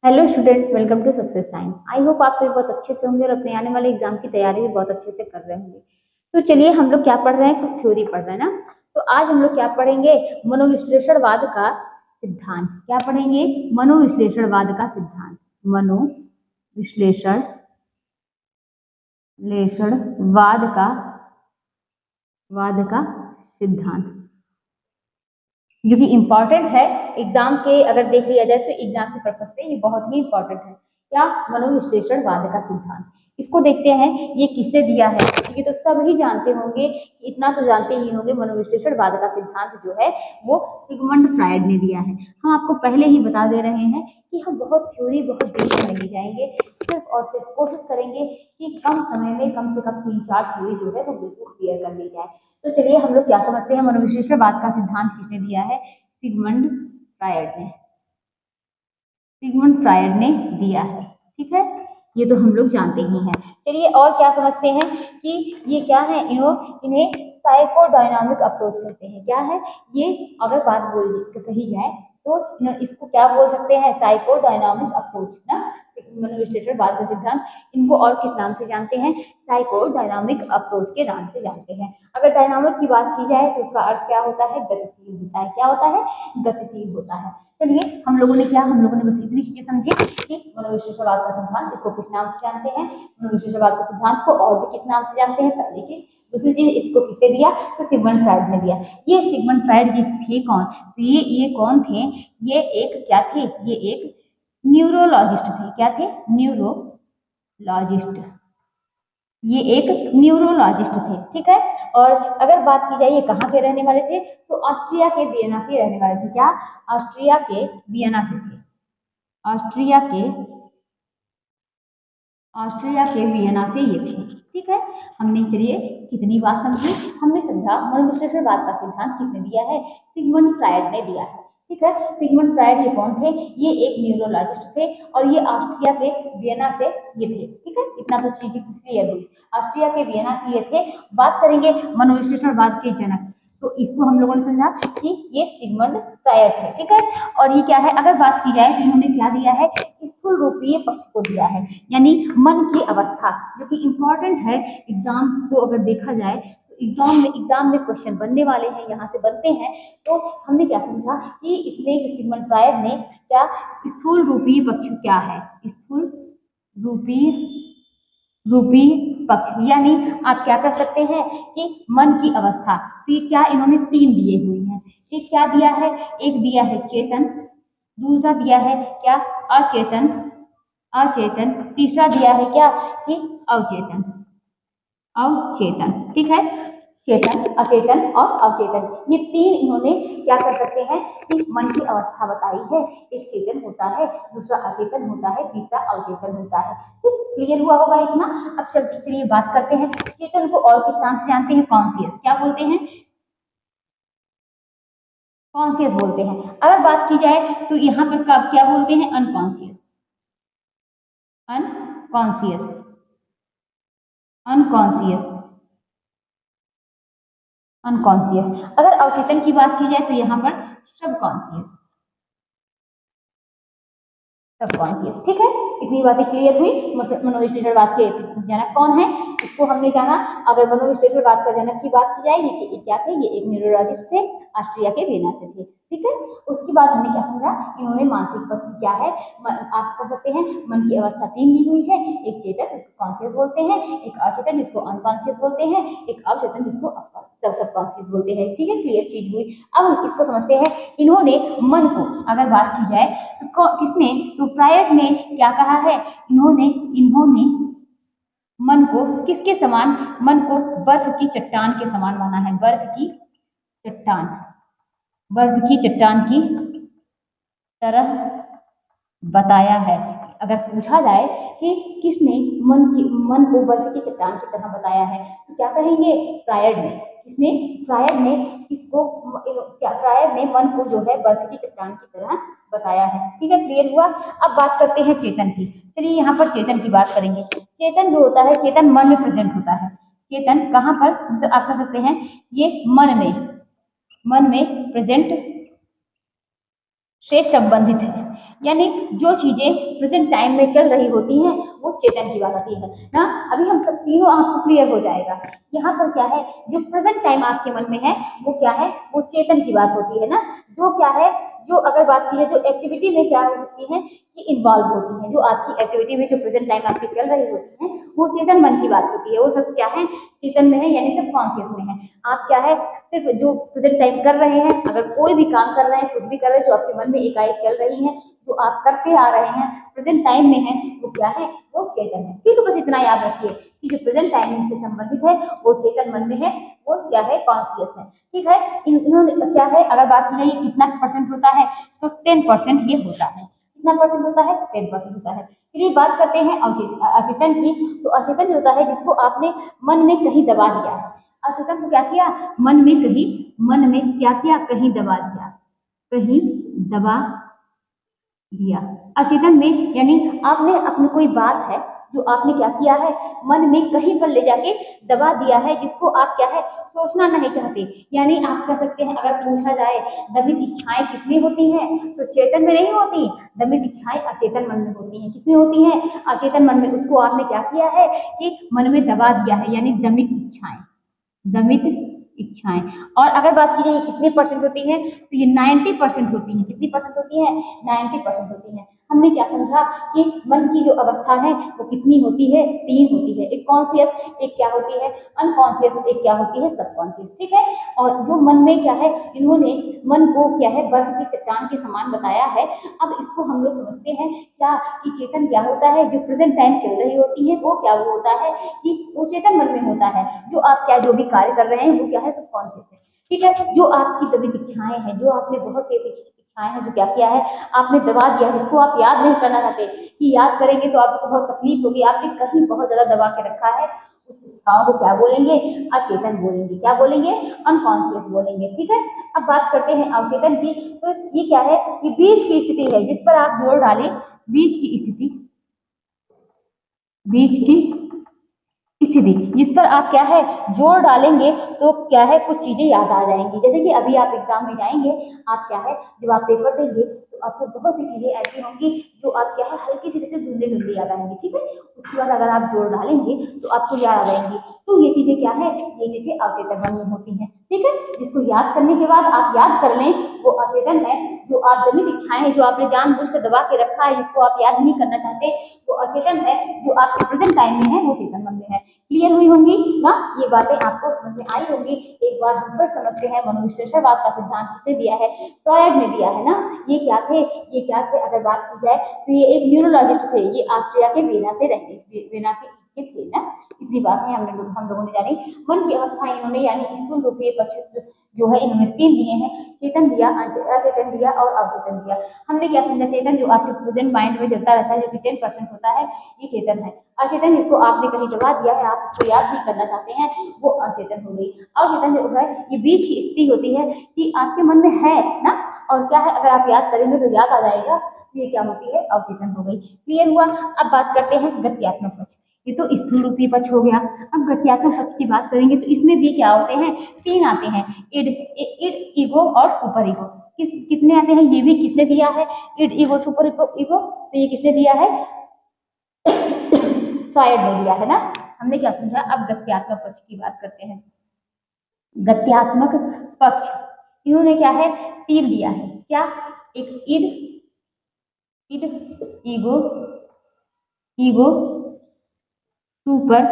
Hello student, welcome to success science. I hope आप सभी बहुत अच्छे से होंगे और अपने आने वाले एग्जाम की तैयारी भी बहुत अच्छे से कर रहे होंगे। तो चलिए हम लोग क्या पढ़ रहे हैं, कुछ थ्योरी पढ़ रहे हैं ना। तो आज हम लोग क्या पढ़ेंगे, मनोविश्लेषणवाद का सिद्धांत। क्या पढ़ेंगे? मनोविश्लेषणवाद का सिद्धांत। मनोविश्लेषणवाद का सिद्धांत जो कि इम्पॉर्टेंट है एग्जाम के, अगर देख लिया जाए तो एग्जाम के पर्पज से ये बहुत ही इम्पोर्टेंट है। क्या? मनोविश्लेषणवाद का सिद्धांत। इसको देखते हैं ये किसने दिया है। ये तो सभी जानते होंगे, इतना तो जानते ही होंगे, मनोविश्लेषणवाद का सिद्धांत जो है वो सिगमंड फ्रायड ने दिया है। हम आपको पहले ही बता दे रहे हैं कि हम बहुत थ्योरी बहुत डीप में नहीं जाएंगे, सिर्फ और सिर्फ कोशिश करेंगे कि कम समय में कम से कम 3-4 थ्योरी जो है वो बिल्कुल क्लियर कर ली जाए। तो चलिए हम लोग क्या समझते हैं, मनोविश्लेषणवाद का सिद्धांत किसने दिया है? सिगमंड फ्रायड ने दिया है। ठीक है, ये तो हम लोग जानते ही हैं। चलिए और क्या समझते हैं कि ये क्या है, इन्हें साइकोडायनामिक अप्रोच कहते हैं। क्या है ये? अगर बात कही जाए तो इसको क्या बोल सकते हैं? साइकोडायनामिक अप्रोच ना। मनोविश्लेषणवाद का सिद्धांत, इनको और किस नाम से जानते हैं? साइकोडायनामिक अप्रोच के नाम से जानते हैं। अगर डायनामिक की बात की जाए तो उसका अर्थ क्या होता है? गतिशील होता है। क्या होता है? गतिशील होता है। चलिए हम लोगों ने बस इतनी चीजें समझी कि मनोविश्लेषणवाद का सिद्धांत, इसको किस नाम से जानते हैं, मनोविश्लेषणवाद के सिद्धांत को और भी किस नाम से जानते हैं, पहली चीज। दूसरी चीज, इसको किसने दिया? तो सिगमंड फ्रायड ने दिया। ये सिगमंड फ्रायड ये थे कौन? तो ये कौन थे? ये एक क्या थे? ये एक न्यूरोलॉजिस्ट थे। क्या थे? न्यूरोलॉजिस्ट। ये एक न्यूरोलॉजिस्ट थे। ठीक है, और अगर बात की जाए ये कहाँ के रहने वाले थे, तो ऑस्ट्रिया के वियना के रहने वाले थे। क्या? ऑस्ट्रिया के वियना से थे। ऑस्ट्रिया के वियना से ये थे। ठीक है, हमने चलिए कितनी बात समझी। हमने समझा मनोविश्लेषणवाद का सिद्धांत किसने दिया है? सिगमंड फ्रायड ने दिया है। ठीक है, सिगमंड फ्रायड ये कौन थे? ये एक न्यूरोलॉजिस्ट थे और ये ऑस्ट्रिया के वियना से ये थे। ठीक है, इतना तो चीज क्लियर हुई। ऑस्ट्रिया के वियना से ये थे। बात करेंगे मनोविश्लेषणवाद के जनक, तो इसको हम लोगों ने समझा कि ये सिगमंड फ्रायड थे। ठीक है, और ये क्या है, अगर बात की जाए तो इन्होंने क्या दिया है? स्थूल रूपीय पक्ष को दिया है, यानी मन की अवस्था, जो कि इंपॉर्टेंट है एग्जाम को अगर देखा जाए तो एग्जाम में क्वेश्चन बनने वाले हैं, यहाँ से बनते हैं। तो हमने क्या समझा कि इसमें जो सिगमंड फ्रायड ने क्या, स्थूल रूपीय पक्ष क्या है? स्थूल रूपी पक्ष, यानी आप क्या कर सकते हैं कि मन की अवस्था। तो ये क्या इन्होंने 3 दिए हुए हैं। एक क्या दिया है? एक दिया है चेतन, दूसरा दिया है क्या? अचेतन, तीसरा दिया है क्या? कि अवचेतन। ठीक है, चेतन, अचेतन और अवचेतन, ये 3 इन्होंने क्या कर सकते हैं कि मन की अवस्था बताई है। एक चेतन होता है, दूसरा अचेतन होता है, तीसरा अवचेतन होता है। क्लियर हुआ होगा इतना। अब चलिए बात करते हैं चेतन को और किस नाम से जानते हैं? कॉन्शियस। क्या बोलते हैं? कॉन्शियस बोलते हैं। अगर बात की जाए तो यहाँ पर क्या बोलते हैं? अनकॉन्शियस। Unconscious unconscious unconscious. अगर अवचेतन की बात की जाए तो यहाँ पर सबकॉन्शियस। ठीक है, इतनी बातें क्लियर हुई। मनोविश्लेषणवाद के जनक कौन है, इसको हमने जाना। अगर मनोविश्लेषणवाद का जनक की बात की जाए, ये क्या थे? ये एक न्यूरोलॉजिस्ट थे, ऑस्ट्रिया के वियना से थे। ठीक है, उसके बाद हमने क्या समझा? इन्होंने मानसिक पक्ष क्या है, आप कह सकते हैं मन की अवस्था 3 ली हुई है। एक चेतन जिसको कॉन्शियस बोलते हैं, एक अचेतन जिसको अनकॉन्शियस बोलते हैं, एक अवचेतन जिसको सबकॉन्शियस बोलते हैं। ठीक है, क्लियर चीज हुई। अब हम इसको समझते हैं। इन्होंने मन को अगर बात की जाए तो किसने? तो फ्रायड ने क्या कहा है? इन्होंने मन को किसके समान? मन को बर्फ की चट्टान के समान माना है। बर्फ की चट्टान की तरह बताया है। अगर पूछा जाए कि किसने मन को बर्फ की चट्टान की तरह बताया है, तो क्या कहेंगे? फ्रायड ने। किसने? फ्रायड ने इसको, फ्रायड ने मन को जो है बर्फ की चट्टान की तरह बताया है। ठीक है, क्लियर हुआ। अब बात करते हैं चेतन की। चलिए यहाँ पर चेतन की बात करेंगे। चेतन जो होता है, चेतन मन में प्रेजेंट होता है। चेतन कहाँ पर? तो आप कह सकते हैं ये मन में प्रेजेंट से संबंधित है, यानी जो चीजें प्रेजेंट टाइम में चल रही होती हैं वो चेतन की बात आती है ना। अभी हम सब तीनों आपको क्लियर हो जाएगा। यहाँ पर क्या है, जो प्रेजेंट टाइम आपके मन में है वो क्या है, वो चेतन की बात होती है ना। जो क्या है, जो अगर बात की जाए जो एक्टिविटी में क्या हो सकती है कि इन्वॉल्व होती है, जो आपकी एक्टिविटी में जो प्रेजेंट टाइम आपकी चल रही होती है वो चेतन मन की बात होती है। वो सब क्या है, चेतन में है, यानी सब कॉन्शियस में है। आप क्या है, सिर्फ जो प्रेजेंट टाइम कर रहे हैं, अगर कोई भी काम कर रहे हैं, कुछ भी कर रहे हैं जो आपके मन में एकाएक चल रही है, जो आप करते आ रहे हैं प्रेजेंट टाइम में है, वो क्या है, वो चेतन है। ठीक है, बस इतना याद रखिए कि जो प्रेजेंट टाइम से संबंधित है वो चेतन मन में है, वो क्या है, कॉन्शियस है। ठीक है, इन्होंने क्या है, अगर बात की जाए कितना परसेंट होता है तो 10% ये होता है। कितना परसेंट होता है, 10% होता है। चलिए बात करते हैं अचेतन की। तो अचेतन होता है जिसको आपने मन में कहीं दबा दिया है। अचेतन को क्या किया, मन में क्या किया, कहीं दबा दिया, कहीं दबा दिया। अचेतन में यानी आपने अपनी कोई बात है जो आपने क्या किया है, मन में कहीं पर ले जाके दबा दिया है, जिसको आप क्या है, सोचना नहीं चाहते। यानी आप कह सकते हैं, अगर पूछा जाए दमित इच्छाएं किसमें होती हैं, तो चेतन में नहीं होती, दमित इच्छाएं अचेतन मन में होती हैं। किसमें होती हैं, अचेतन मन में। उसको आपने क्या किया है कि मन में दबा दिया है, यानी दमित इच्छाएं, दमित इच्छाएं। और अगर बात की जाए कितने परसेंट होती है, तो ये 90% होती है। कितनी परसेंट होती है, 90% होती है। हमने क्या समझा कि मन की जो अवस्था है वो कितनी होती है, 3 होती है। एक कॉन्शियस, एक क्या होती है, अनकॉन्शियस, एक क्या होती है, सबकॉन्शियस। ठीक है, और जो मन में क्या है, इन्होंने मन को क्या है, बर्फ की चट्टान के समान बताया है। अब इसको हम लोग समझते हैं क्या, कि चेतन क्या होता है, जो प्रेजेंट टाइम चल रही होती है वो क्या वो होता है कि वो चेतन मन में होता है। जो आप क्या जो भी कार्य कर रहे हैं वो क्या है, सबकॉन्शियस है। ठीक है, जो आपकी दबित इच्छाएं हैं, जो आपने बहुत सी ऐसी इच्छाएं हैं जो क्या किया है, आपने दबा दिया, जिसको आप याद नहीं करना चाहते, कि याद करेंगे तो आपको बहुत तकलीफ होगी, आपने कहीं बहुत ज्यादा दबा के रखा है, उस इच्छाओं को क्या बोलेंगे, अचेतन बोलेंगे। क्या बोलेंगे, अनकॉन्शियस बोलेंगे। ठीक है, अब बात करते हैं अवचेतन की। तो ये क्या है, ये बीज की स्थिति है, जिस पर आप जोर डालें, बीज की स्थिति, बीज की स्थिति जिस पर आप क्या है, जोर डालेंगे तो क्या है, कुछ चीजें याद आ जाएंगी। जैसे कि अभी आप एग्जाम में जाएंगे, आप क्या है, जब आप पेपर देंगे तो आपको बहुत सी चीजें ऐसी होंगी जो आप क्या है, हल्की सी जैसे धुंधले धुंधले याद आएंगी। ठीक है, उसके बाद अगर आप जोर डालेंगे तो आपको याद आ जाएंगी। तो ये चीजें क्या है, ये चीजें अवचेतन मन में होती हैं। ठीक है, जिसको याद करने के बाद आप याद कर लें वो अचेतन है। जो आप दमित इच्छाएं हैं, जो आपने जानबूझकर दबा के रखा है, जिसको आप याद नहीं करना चाहते, वो अचेतन है। जो आपके प्रेजेंट टाइम में है वो चेतन मन में है। क्लियर हुई होंगी ना, ये बातें आपको समझ में आई होंगी। एक बार हम फिर समझते हैं, मनोविश्लेषणवाद का सिद्धांत किसने दिया है, फ्रॉयड ने दिया है ना। ये क्या थे, ये क्या थे, अगर बात की जाए तो ये एक न्यूरोलॉजिस्ट थे। ये ऑस्ट्रिया के वेना से रहते, वेना के थे ना। इतनी बात है हम लोगों ने जानी। मन की अवस्था इन्होंने यानी स्थूल रूपीय पक्ष जो है, इन्होंने 3 दिए हैं, चेतन दिया, अचेतन दिया और अवचेतन दिया। हमने क्या समझा, चेतन जो आपके प्रेजेंट माइंड में चलता रहता है, जो कि 10% होता है, ये चेतन है। अचेतन जिसको आपने कहीं दबा दिया है, आप उसको याद नहीं करना चाहते हैं, वो अचेतन हो गई। अवचेतन जो है, ये बीच की स्थिति होती है कि आपके मन में है ना, और क्या है, अगर आप याद करेंगे तो याद आ जाएगा। ये क्या होती है, अवचेतन हो गई। क्लियर हुआ। अब बात करते हैं गत्यात्मक पक्ष। ये तो स्थूल रूपी पक्ष हो गया। अब गत्यात्मक पक्ष की बात करेंगे तो इसमें भी क्या होते हैं, 3 आते हैं, इड, ईगो और सुपर ईगो। कितने आते हैं, ये भी किसने दिया है, इड, ईगो, सुपर ईगो। तो ये किसने दिया है, फ्रॉयड ने दिया है ना। हमने क्या समझा, अब गत्यात्मक पक्ष की बात करते हैं। गत्यात्मक पक्ष, इन्होंने क्या है, 3 दिया है। क्या, एक id, ego, ego, super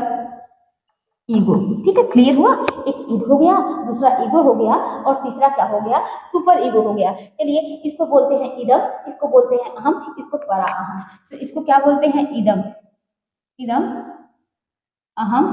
ego. ठीक है, क्लियर हुआ। एक इड हो गया, दूसरा ईगो हो गया, और तीसरा क्या हो गया, सुपर ईगो हो गया। चलिए, इसको बोलते हैं इदम, इसको बोलते हैं अहम, इसको परा अहम। तो इसको क्या बोलते हैं, इदम, इदम, अहम,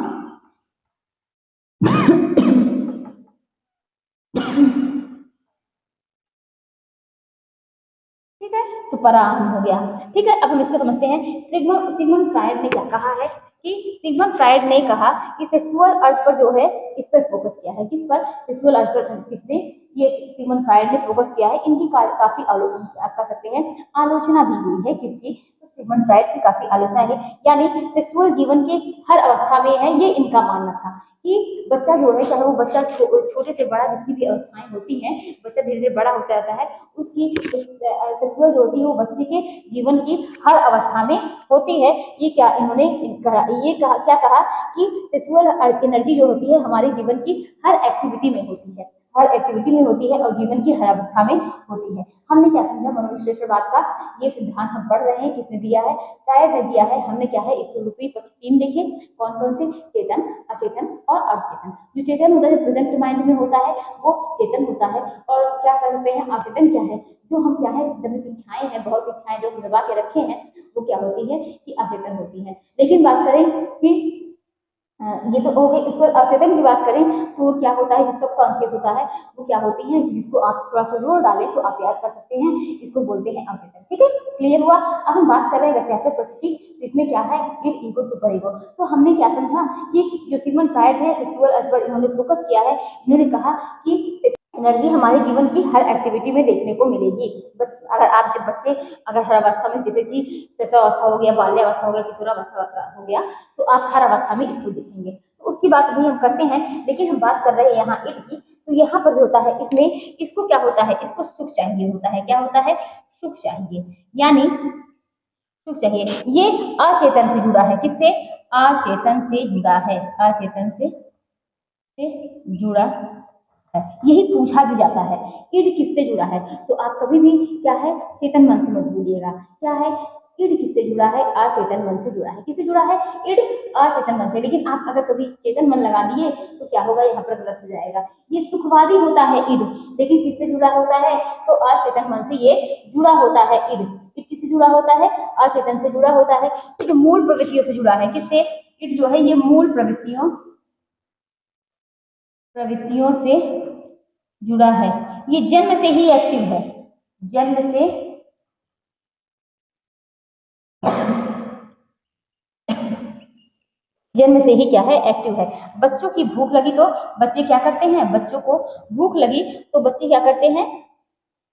ठीक है, तो परा अहम हो गया। ठीक है, अब हम इसको समझते हैं। सिगमंड फ्रायड ने क्या कहा है कि, सिगमंड फ्रायड ने कहा कि सेक्सुअल अर्ज पर जो है, इस पर फोकस किया है। किस पर, सेक्सुअल अर्ज पर किसने, ये सिगमंड फ्रायड ने फोकस किया है। इनकी काफी आप कह सकते हैं आलोचना भी हुई है। किसकी, तो सिगमंड फ्राइड की काफी आलोचना है, यानी सेक्सुअल जीवन के हर अवस्था में है, ये इनका मानना था कि बच्चा जो है, चाहे वो बच्चा छोटे से बड़ा, जितनी भी अवस्थाएं होती हैं, बच्चा धीरे धीरे बड़ा होता जाता है, उसकी सेक्सुअल जो होती है वो बच्चे के जीवन की हर अवस्था में होती है। ये क्या इन्होंने क्या कहा कि सेक्सुअल एनर्जी जो होती है हमारे जीवन की हर एक्टिविटी में होती है, हर एक्टिविटी में होती है और जीवन की हर अवस्था में होती है। हमने क्या समझा मनोविश्लेषणवाद का ये सिद्धांत हम पढ़ रहे हैं, किसने दिया है? फ्रायड ने दिया है। हमने क्या है इसके रूपी पक्ष 3 देखे, कौन कौन से? चेतन, अचेतन और अवचेतन। जो चेतन होता है, प्रेजेंट माइंड में होता है, वो चेतन होता है। और क्या कहते हैं अवचेतन? क्या है? जो हम क्या है दमित इच्छाएं हैं, बहुत इच्छाएं जो दबा के रखे हैं, वो क्या होती है कि अचेतन होती है। लेकिन बात करें कि ये तो हो गई, उसको अचेतन की बात करें तो वो क्या होता है, जो सब कॉन्शियस होता है, वो क्या होती है, जिसको आप थोड़ा सा जोर डालें तो आप याद कर सकते हैं, इसको बोलते हैं अचेतन। ठीक है, क्लियर हुआ? अब हम बात कर रहे हैं गत्यात्मक पक्ष की, तो इसमें क्या है id, ईगो, सुपर ईगो। तो हमने क्या समझा कि जो सिगमंड फ्रायड है सेक्सुअल अर्थ पर इन्होंने फोकस किया है। इन्होंने कहा कि एनर्जी हमारे जीवन की हर एक्टिविटी में देखने को मिलेगी। अगर आप जब बच्चे अगर हर अवस्था में, जैसे कि शिशुअवस्था हो गया, बाल्यावस्था हो गया, किशोरावस्था हो गया, तो आप हर अवस्था में इसको देखेंगे। तो उसकी बात भी हम करते हैं, लेकिन हम बात कर रहे हैं यहाँ ईट की। तो यहाँ पर जो होता है इसमें इसको क्या होता है, इसको सुख चाहिए होता है। क्या होता है? सुख चाहिए, यानी सुख चाहिए। ये अचेतन से जुड़ा है, किससे? अचेतन से जुड़ा है, अचेतन से जुड़ा है। यही पूछा भी जाता है ईड किससे जुड़ा है, तो आप कभी भी क्या है चेतन मन से मत भूलिएगा। क्या है? ईड किससे जुड़ा है? अचेतन मन से जुड़ा है। किससे जुड़ा है? ईड अचेतन मन से। लेकिन आप अगर कभी चेतन मन लगा दिए तो क्या होगा, यहाँ पर गलत हो जाएगा। ये सुखवादी होता है ईड, लेकिन किससे जुड़ा होता है? तो अचेतन मन से ये जुड़ा होता है ईड। ईड किससे जुड़ा होता है? अचेतन से जुड़ा होता है। तो मूल प्रवृत्तियों से जुड़ा है। किससे? ईड जो है ये मूल प्रवृत्तियों से जुड़ा है। ये जन्म से ही एक्टिव है, जन्म से ही क्या है एक्टिव है। बच्चों की भूख लगी तो बच्चे क्या करते हैं? बच्चों को भूख लगी तो बच्चे क्या करते हैं?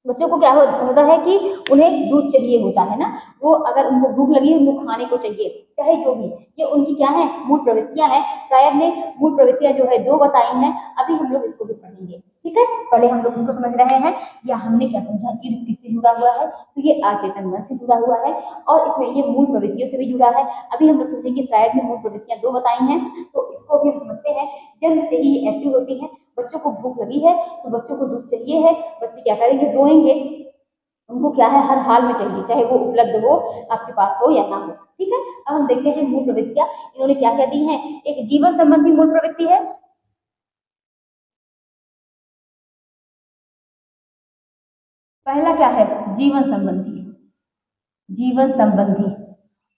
बच्चों को क्या होता है कि उन्हें दूध चाहिए होता है ना, वो अगर उनको भूख लगी, उनको खाने को चाहिए, चाहे जो भी, ये उनकी क्या है मूल प्रवृत्तियां हैं। फ्रायड ने मूल प्रवृत्तियां जो है 2 बताई हैं। अभी हम लोग इसको भी पढ़ेंगे। ठीक है, पहले हम लोग इसको समझ रहे हैं, या हमने क्या समझा ईर्द किससे जुड़ा हुआ है, तो ये अचेतन मन से जुड़ा हुआ है और इसमें ये मूल प्रवृत्तियों से भी जुड़ा है। अभी हम लोग समझेंगे फ्रायड ने मूल प्रवृत्तियां 2 बताई हैं, तो इसको भी हम समझते हैं। जन्म से ही ये एक्टिव होती है। बच्चों को भूख लगी है तो बच्चों को दूध चाहिए है, बच्चे क्या करेंगे? रोएंगे। उनको क्या है हर हाल में चाहिए, चाहे वो उपलब्ध हो, आपके पास हो या ना हो। ठीक है, अब हम देखते हैं मूल प्रवृत्तियां इन्होंने क्या क्या दी हैं। एक जीवन संबंधी मूल प्रवृत्ति है, पहला क्या है? जीवन संबंधी, जीवन संबंधी।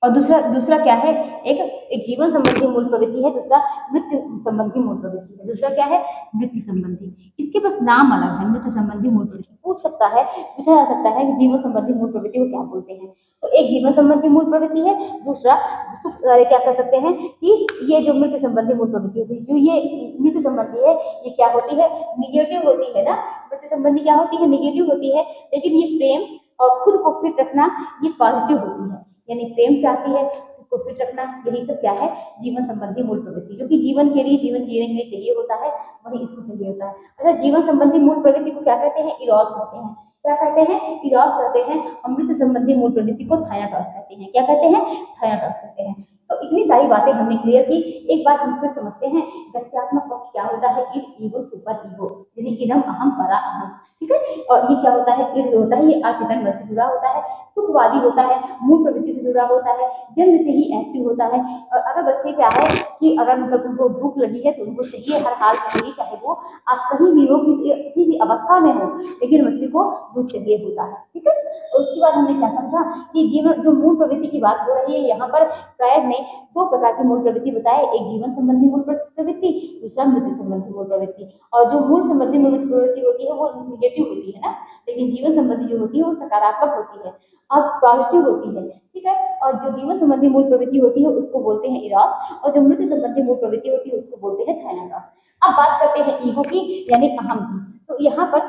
और दूसरा दूसरा क्या है? एक जीवन संबंधी मूल प्रवृत्ति है, दूसरा मृत्यु संबंधी मूल प्रवृत्ति है। दूसरा क्या है? मृत्यु संबंधी। इसके बस नाम अलग है। मृत्यु संबंधी मूल प्रवृत्ति पूछा जा सकता है कि जीवन संबंधी मूल प्रवृत्ति को क्या बोलते हैं। तो एक जीवन संबंधी मूल प्रवृत्ति है, दूसरा क्या कह सकते हैं कि ये जो मृत्यु संबंधी मूल प्रवृत्ति होती है, जो ये मृत्यु संबंधी है, ये क्या होती है? निगेटिव होती है ना। मृत्यु संबंधी क्या होती है? निगेटिव होती है। लेकिन ये प्रेम और खुद को फिट रखना ये पॉजिटिव होती है, यानी प्रेम चाहती है, खुद को फिट रखना, यही सब क्या है? जीवन संबंधी मूल प्रवृत्ति, जो कि जीवन के लिए, जीवन जीने के लिए चाहिए होता है, वही इसको चाहिए होता है। अच्छा, जीवन संबंधी मूल प्रवृत्ति को क्या कहते हैं? इरोस कहते हैं। क्या कहते हैं? इरोस कहते हैं। और मृत्यु संबंधी मूल प्रवृत्ति को थानाटॉस कहते हैं। क्या कहते हैं? थानाटॉस कहते हैं। तो इतनी सारी बातें हमने क्लियर की। एक बार हम फिर समझते हैं गत्यात्मक पक्ष क्या होता है। ईड, ईगो, सुपर ईगो, यानी इदम, अहम, परा अहम। ठीक है, और ये क्या होता है? ईड जो होता है ये अचेतन मन से जुड़ा होता है, सुखवादी होता है, मूल प्रवृत्ति से जुड़ा होता है, जन्म से ही एक्टिव होता है। और अगर बच्चे क्या है कि अगर मतलब उनको भूख लगी है तो उनको चाहिए, हर हाल में चाहिए, चाहे वो आप कहीं भी हो, किसी भी अवस्था में हो, लेकिन बच्चे को दूध चाहिए होता है। ठीक है, और उसके बाद हमने क्या समझा कि जीवन जो मूल प्रवृत्ति की बात हो रही है, यहाँ पर फ्रायड ने 2 प्रकार की मूल प्रवृत्ति बताए, एक जीवन संबंधी मूल प्रवृत्ति, दूसरा मृत्यु संबंधी मूल प्रवृत्ति। और जो मूल संबंधी मूल प्रवृत्ति होती है वो निगेटिव होती है ना, लेकिन जीवन संबंधी जो होती है वो सकारात्मक होती है, अब पॉजिटिव होती है। ठीक है, और जो जीवन संबंधी मूल प्रवृत्ति होती है उसको बोलते हैं इरोस, और जो मृत्यु संबंधी मूल प्रवृत्ति होती है उसको बोलते हैं थानाटॉस। अब बात करते हैं ईगो की, यानी अहम की। तो यहाँ पर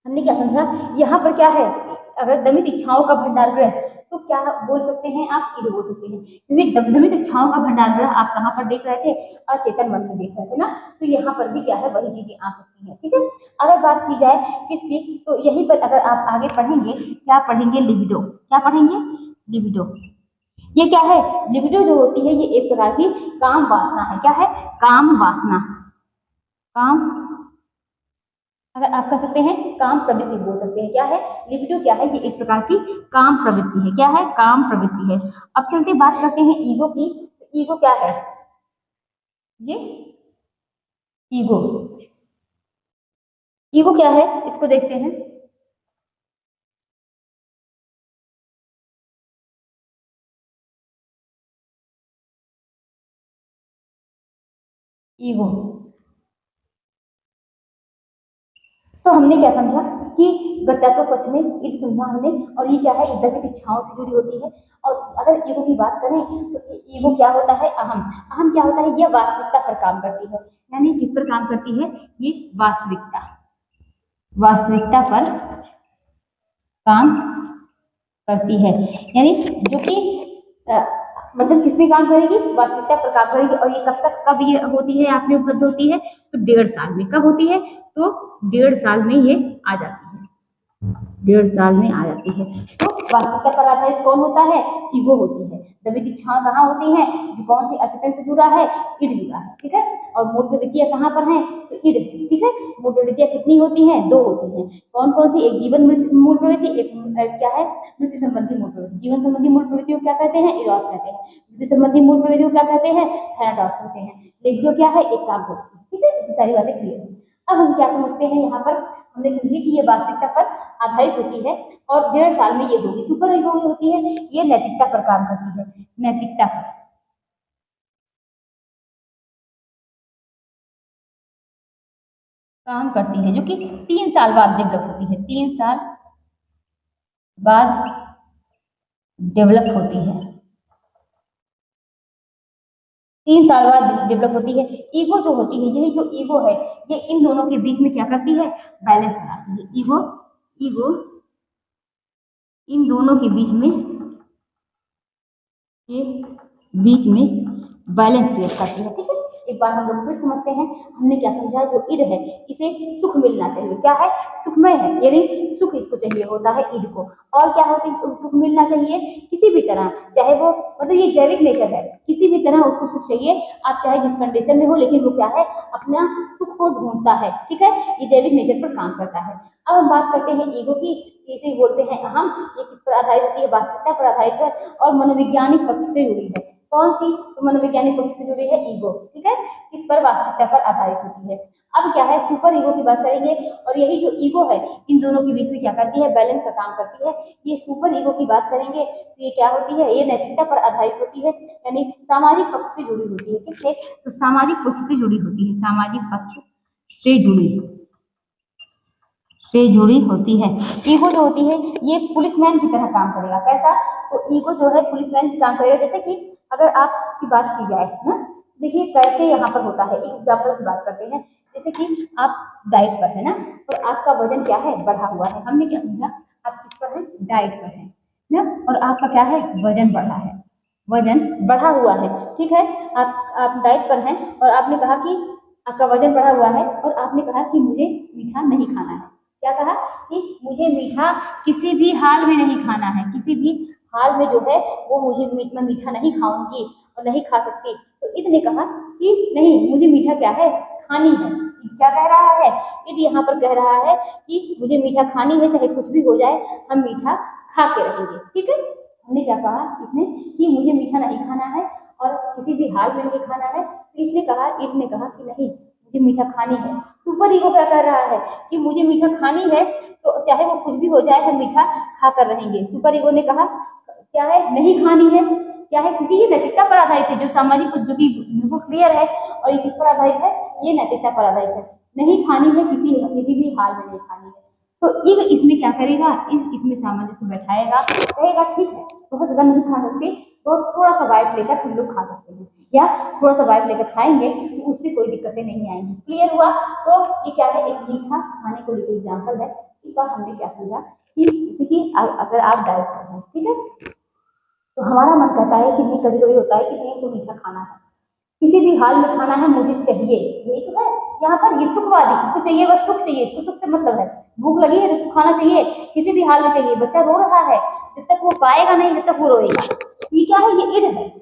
हमने क्या समझा? यहाँ पर क्या है? अगर दमित इच्छाओं का भंडार ग्रह, तो क्या बोल सकते हैं आप, ईगो बोल सकते हैं, क्योंकि दमदमित इच्छाओं का भंडार भरा आप कहाँ पर देख रहे थे, अचेतन मन में देख रहे थे ना, तो यहाँ पर भी क्या है वही चीजें आ सकती हैं। ठीक है, अगर बात की जाए किसकी, तो यहीं पर अगर आप आगे पढ़ेंगे, क्या पढ़ेंगे, लिबिडो, क्या पढ़ेंगे, लिबिडो। ये क्या है, लिबिडो जो होती है ये एक प्रकार की काम वासना है, क्या है, काम वासना, काम, अगर आप कह सकते हैं काम प्रवृत्ति बोल सकते हैं, क्या है, लिबिडो क्या है, ये एक प्रकार की काम प्रवृत्ति है, क्या है, काम प्रवृत्ति है। अब चलते बात करते हैं ईगो की, तो ईगो क्या है, ये ईगो, ईगो क्या है इसको देखते हैं। ईगो, तो हमने क्या समझा कि गत्यात्मक पक्ष में ईग समझा हमने, और ये क्या है, ईदर्भिक इच्छाओं से जुड़ी होती है। और अगर ईगो की बात करें तो ईगो क्या होता है, अहम, अहम क्या होता है, यह वास्तविकता पर काम करती है, यानी किस पर काम करती है, ये वास्तविकता, वास्तविकता पर काम करती है, यानी जो कि मतलब किसमें काम करेगी, वास्तविकता पर काम करेगी। और ये कब तक, कब ये होती है, आप में उपलब्ध होती है, तो 1.5 साल में, कब होती है, तो 1.5 साल में ये आ जाती है, 1.5 साल में आ जाती है। तो वास्तविकता पर आधारित कौन होता है, ईगो होती है। दबित इच्छाएं कहाँ होती हैं, जो कौन सी अचेतन से जुड़ा है, ईड जुड़ा है, ठीक है। और मूल प्रवृत्तियां कहाँ पर हैं, तो ईड, ठीक है। मूल प्रवृत्तियां कितनी होती हैं, 2 होती हैं, कौन कौन सी, एक जीवन मूल प्रवृत्ति, एक क्या है, मृत्यु संबंधी मूल प्रवृत्ति। जीवन संबंधी मूल प्रवृत्ति को क्या कहते हैं, इरोस कहते हैं। मृत्यु संबंधी मूल प्रवृत्ति को क्या कहते हैं, थैनाटोस कहते हैं। लिबिडो क्या है, एक काम करती है, ठीक है। इतनी सारी बातें क्लियर है। अब हम क्या समझते हैं, यहाँ पर हमने समझी कि ये वास्तविकता पर आधारित होती है, और 1.5 साल में ये होगी। सुपर ईगो होती है, ये नैतिकता पर काम करती है, नैतिकता पर काम करती है, जो कि 3 साल बाद डेवलप होती है, 3 साल बाद डेवलप होती है, 3 साल बाद डेवलप होती है। ईगो जो होती है, यही जो ईगो है, ये इन दोनों के बीच में क्या करती है, बैलेंस बनाती है। ईगो, ईगो इन दोनों के बीच में, के बीच में बैलेंस क्रिएट करती है, ठीक है। एक बार हम लोग फिर समझते हैं, हमने क्या समझा, जो ईड है इसे सुख मिलना चाहिए, क्या है, सुखमय है, यानी सुख इसको चाहिए होता है ईड को। और क्या होती है, सुख मिलना चाहिए किसी भी तरह, चाहे वो मतलब ये जैविक नेचर है, किसी भी तरह उसको सुख चाहिए, आप चाहे जिस कंडीशन में हो, लेकिन वो क्या है, अपना सुख को ढूंढता है, ठीक है। ये जैविक नेचर पर काम करता है। अब हम बात करते हैं ईगो की, इसे बोलते हैं अहम। ये किस पर आधारित होती है, वास्तविकता पर आधारित है, और मनोवैज्ञानिक पक्ष से जुड़ी है। कौन सी, तो मनोवैज्ञानिक पक्ष से जुड़ी है ईगो, ठीक है। इस पर वास्तविकता पर आधारित होती है। अब क्या है, सुपर ईगो की बात करेंगे, और यही जो ईगो है इन दोनों के बीच में क्या करती है, बैलेंस का काम करती है। ये सुपर ईगो की बात करेंगे तो ये क्या होती है, ये नैतिकता पर आधारित होती है, यानी सामाजिक पक्ष से जुड़ी होती है, किससे, तो सामाजिक पक्ष से जुड़ी होती है, सामाजिक पक्ष से जुड़ी, से जुड़ी होती है। ईगो जो होती है ये पुलिसमैन की तरह काम करेगा, कैसा, तो ईगो जो है पुलिसमैन की काम करेगा। जैसे कि अगर आपकी बात की जाए ना, देखिए कैसे यहाँ पर होता है, एक एग्जाम्पल की बात करते हैं। जैसे कि आप डाइट पर है ना, और आपका वजन क्या है, बढ़ा हुआ है। हमने क्या समझा, आप किस पर है, डाइट पर है ना, और आपका क्या है, वजन बढ़ा है, वजन बढ़ा हुआ है, ठीक है। आप डाइट पर हैं, और आपने कहा कि आपका वजन बढ़ा हुआ है, और आपने कहा कि मुझे मीठा नहीं खाना है। क्या कहा, कि मुझे मीठा किसी भी हाल में नहीं खाना है, किसी भी हाल में जो है वो मुझे मैं मीठा नहीं खाऊंगी और नहीं खा सकती। तो ईद ने कहा कि नहीं, मुझे मीठा क्या है, खानी है। ईद क्या कह रहा है, ईद यहाँ पर कह रहा है कि मुझे मीठा खानी है, चाहे कुछ भी हो जाए, हम मीठा खा के रहेंगे, ठीक है। हमने क्या कहा इसने, कि मुझे मीठा नहीं खाना है और किसी भी हाल में नहीं खाना है। तो इसने कहा, ईद ने कहा कि नहीं, मुझे मीठा खानी है। सुपर ईगो क्या कर रहा है, कि मुझे मीठा खानी है, तो चाहे वो कुछ भी हो जाए, हम मीठा खा कर रहेंगे। सुपर ईगो ने कहा क्या है, नहीं खानी है, क्या है, क्योंकि ये नैतिकता पर आधारित है, जो सामाजिक जो कि बिल्कुल क्लियर है, और ये किस पर आधारित है, ये नैतिकता पर आधारित है। नहीं खानी है, किसी भी हाल में नहीं खानी है। तो ईग इसमें क्या करेगा, इसमें सामंजस्य बैठाएगा, कहेगा ठीक है, बहुत ज्यादा नहीं खा सकते, तो थोड़ा सा बाइट लेकर हम लोग खा सकते हैं, या थोड़ा सा बाइट लेकर खाएंगे, तो उससे कोई दिक्कतें नहीं आएंगी। क्लियर हुआ। तो ये क्या है, एक मीठा खाने को लेकर एग्जाम्पल है। इस बार हमने क्या समझा, कि जैसे कि अगर आप डाइट कर रहे हैं, ठीक है, तो हमारा मन कहता है कि नहीं, कभी कभी होता है कि नहीं तो मीठा खाना है, किसी भी हाल में खाना है, मुझे चाहिए, यही तो है यहाँ पर। ये सुखवादी, इसको चाहिए, बस सुख चाहिए, इसको सुख से मतलब है। भूख लगी है तो उसको खाना चाहिए, किसी भी हाल में चाहिए। बच्चा रो रहा है, जब तक वो पाएगा नहीं जब तक वो रोएगा। ये क्या है, ये इड है,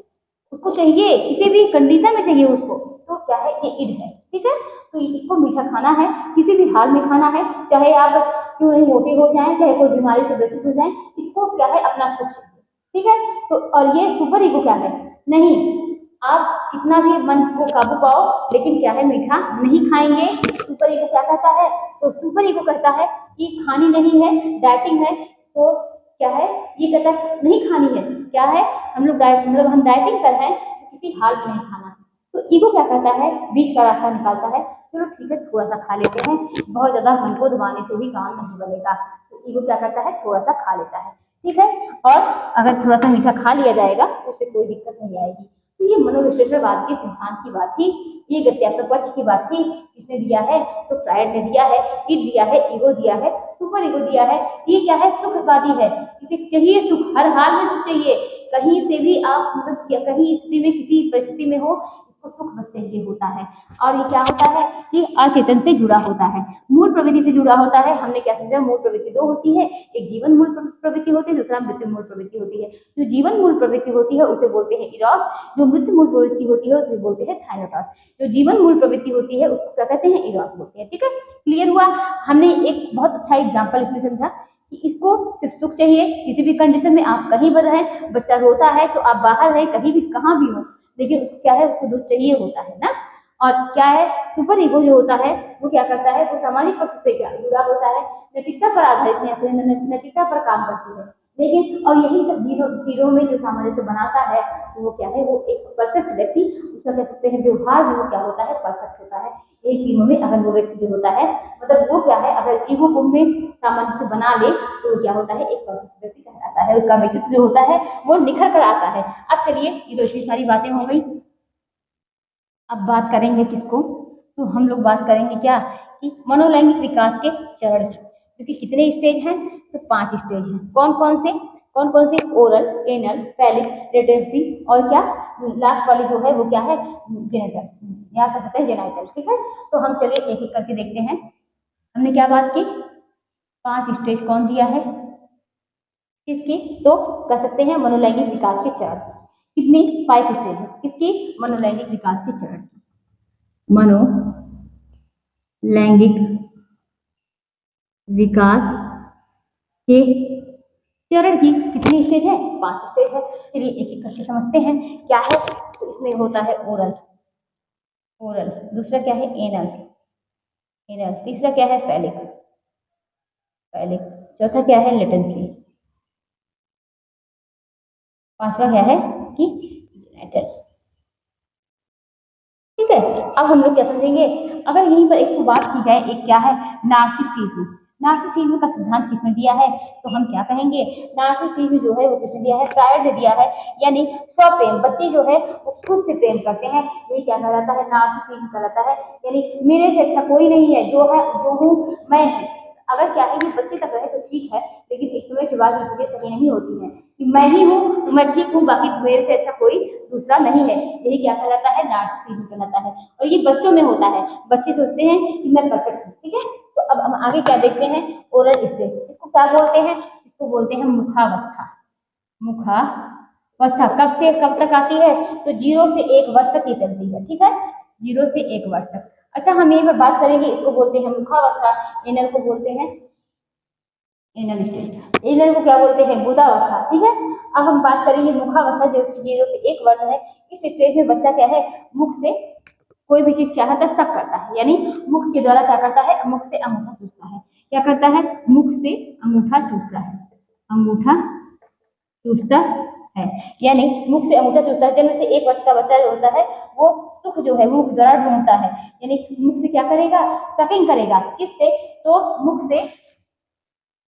उसको चाहिए, किसी भी कंडीशन में चाहिए उसको, तो क्या है, ये इड है, ठीक है। तो इसको मीठा खाना है, किसी भी हाल में खाना है, चाहे आप क्यों नहीं मोटे हो जाएं, चाहे कोई बीमारी से ग्रसित हो जाएं, इसको क्या है, अपना सुख चाहिए, ठीक है। तो और ये सुपर ईगो क्या है, नहीं, आप कितना भी मन को काबू पाओ, लेकिन क्या है, मीठा नहीं खाएंगे। सुपर ईगो क्या कहता है, तो सुपर ईगो कहता है कि खानी नहीं है, डाइटिंग है, तो क्या है, ये कहता है नहीं खानी है, क्या है, हम लोग डाइट मतलब हम डाइटिंग कर हैं, तो किसी हाल में नहीं खाना। तो ईगो क्या करता है, बीच का रास्ता निकालता है, चलो ठीक है थोड़ा सा खा लेते हैं, बहुत ज्यादा मन को दबाने से भी काम नहीं बनेगा। तो ईगो क्या करता है, थोड़ा सा खा लेता है, ठीक है। और अगर थोड़ा सा मीठा खा लिया जाएगा तो उससे कोई दिक्कत नहीं आएगी। तो ये मनोविश्लेषणवाद के सिद्धांत की बात थी, ये गत्यात्मक पक्ष की बात थी। किसने दिया है, तो फ्रायड ने दिया है, ईड दिया है, ईगो दिया है, सुपर ईगो दिया है। ये क्या है, सुखवादी है, इसे चाहिए सुख, हर हाल में सुख चाहिए, कहीं से भी आप मतलब कहीं स्थिति में, किसी परिस्थिति में हो, इसको सुख बस चाहिए होता है। और ये क्या होता है कि अचेतन से जुड़ा होता है, मूल प्रवृत्ति से जुड़ा होता है। हमने क्या समझा, मूल प्रवृत्ति दो होती है, एक जीवन मूल प्रवृत्ति होती है, दूसरा मृत्यु मूल प्रवृत्ति होती है। जो जीवन मूल प्रवृत्ति होती है उसे बोलते हैं इरोस, जो मृत्यु मूल प्रवृत्ति होती है उसे बोलते हैं थाइरोटॉस। जो जीवन मूल प्रवृत्ति होती है उसको क्या कहते हैं, इरोस बोलते हैं, ठीक है। क्लियर हुआ, हमने एक बहुत अच्छा एग्जाम्पल इसमें समझा कि इसको सिर्फ सुख चाहिए, किसी भी कंडीशन में आप कहीं पर रहें, बच्चा रोता है तो आप बाहर रहें, कहीं भी कहाँ भी हो, लेकिन उसको क्या है, उसको दूध चाहिए होता है ना। और क्या है, सुपर ईगो जो होता है वो क्या करता है, वो सामाजिक पक्ष से क्या जुड़ा होता है, नैतिकता पर आधारित, नैतिकता पर काम करती है। लेकिन और यही सब चीजों में जो सामंजस्य बनाता है, तो वो क्या है, वो एक परफेक्ट व्यक्ति, उसका कह सकते हैं व्यवहार में वो क्या होता है, परफेक्ट होता है। एक तीनों में अगर वो व्यक्ति जो होता है, मतलब वो क्या है, अगर ईगो को में सामंजस्य बना ले तो वो क्या होता है, एक परफेक्ट व्यक्ति कहलाता है, उसका व्यक्तित्व जो होता है वो निखर कर आता है। अब चलिए, ये तो इतनी सारी बातें हो गई, अब बात करेंगे किसको, तो हम लोग बात करेंगे क्या, कि मनोलैंगिक विकास के चरण की, क्योंकि कितने स्टेज हैं, तो 5 स्टेज हैं। कौन कौन से, ओरल, एनल, पैलिक, लेटेंसी, और क्या लास्ट वाली जो है वो क्या है, जेनेटल, या कह सकते हैं जेनाइटल, ठीक है। तो हम चलिए एक एक करके देखते हैं। हमने क्या बात की, 5 स्टेज कौन दिया है किसकी, तो कह सकते हैं मनोलैंगिक विकास के चरण। कितनी, 5 स्टेज है किसकी, मनोलैंगिक विकास के चरण, मनोलैंगिक विकास के चरण की कितनी स्टेज है, 5 स्टेज है। चलिए एक एक करके समझते हैं क्या है। तो इसमें होता है ओरल, दूसरा क्या है, एनल, तीसरा क्या है, फैलिक, चौथा क्या है, लेटेंसी, पांचवा क्या है कि जेनेटल, ठीक है। अब हम लोग क्या समझेंगे, अगर यहीं पर एक बात की जाए, एक क्या है, नार्सिसिज्म। नार्सिसिज्म का सिद्धांत किसने दिया है, तो हम क्या कहेंगे, नार्सिसिज्म जो है वो किसने दिया है, फ्रायड ने दिया है। यानी स्वप्रेम, बच्चे जो है वो खुद से प्रेम करते हैं, यही क्या कहलाता है, नार्सिसिज्म कहलाता है। यानी मेरे से अच्छा कोई नहीं है, जो है जो हूँ मैं हूँ। अगर क्या है, ये बच्चे तक रहे तो ठीक है, लेकिन एक समय के बाद ये चीजें सही नहीं होती हैं कि मैं ही हूँ तो मैं ठीक हूँ, बाकी मेरे से अच्छा कोई दूसरा नहीं है। यही क्या कहलाता है, नार्सिसिज्म कहलाता है। और ये बच्चों में होता है, बच्चे सोचते हैं कि मैं परफेक्ट हूँ, ठीक है। तो अब हम आगे क्या देखते हैं, ओरल स्टेज, इसको क्या बोलते हैं, इसको बोलते हैं मुखावस्था। मुखावस्था कब से कब तक आती है, तो 0 से 1 वर्ष तक ये चलती है, ठीक है, 0 से 1 वर्ष तक। अच्छा, हम यहीं पर बात करेंगे, इसको बोलते हैं मुखावस्था, एनल को बोलते हैं एनल स्टेज, एनल को क्या बोलते हैं, गोदावस्था, ठीक है। अब हम बात करेंगे मुखावस्था, जो कि 0 से 1 वर्ष है। इस स्टेज में बच्चा क्या है, मुख से कोई भी चीज क्या होता है, शक करता है, यानी मुख के द्वारा क्या करता है, मुख से अंगूठा चूसता है। क्या करता है, मुख से अंगूठा चूसता है, अंगूठा चूसता है, यानी मुख से अंगूठा चूसता है। जन्म से 1 वर्ष का बच्चा जो होता है वो सुख जो है मुख द्वारा ढूंढता है, यानी मुख से क्या करेगा, सकिंग करेगा, किससे, तो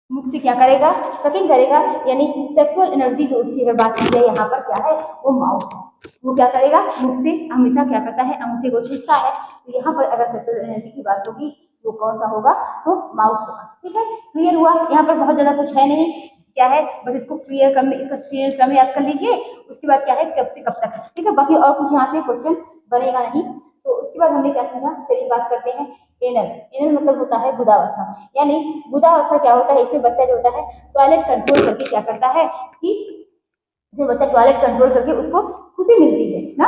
मुख से क्या करेगा, सकिंग करेगा। यानी सेक्सुअल एनर्जी जो उसकी अगर बात की जाए यहाँ पर क्या है, वो माउथ है। वो क्या करेगा, मुख से हमेशा क्या करता है, अंगूठे को चूसता है। तो यहाँ पर अगर सेक्सुअल एनर्जी की बात होगी वो कौन सा होगा, तो माउथ होगा, ठीक है। क्लियर हुआ, यहाँ पर बहुत ज्यादा कुछ है नहीं, क्या है, बस इसको क्लियर क्रम में, इसका सीरियल क्रम याद कर लीजिए। उसके बाद क्या है, कब से कब तक, ठीक है। बाकी और कुछ यहाँ से क्वेश्चन बनेगा नहीं। तो उसके बाद हमने क्या समझा, चलिए बात करते हैं एनल। एनल मतलब होता है गुदावस्था, यानी गुदावस्था क्या होता है, इसमें बच्चा जो होता है टॉयलेट कंट्रोल करके क्या करता है कि जो बच्चा टॉयलेट कंट्रोल करके उसको खुशी मिलती है ना।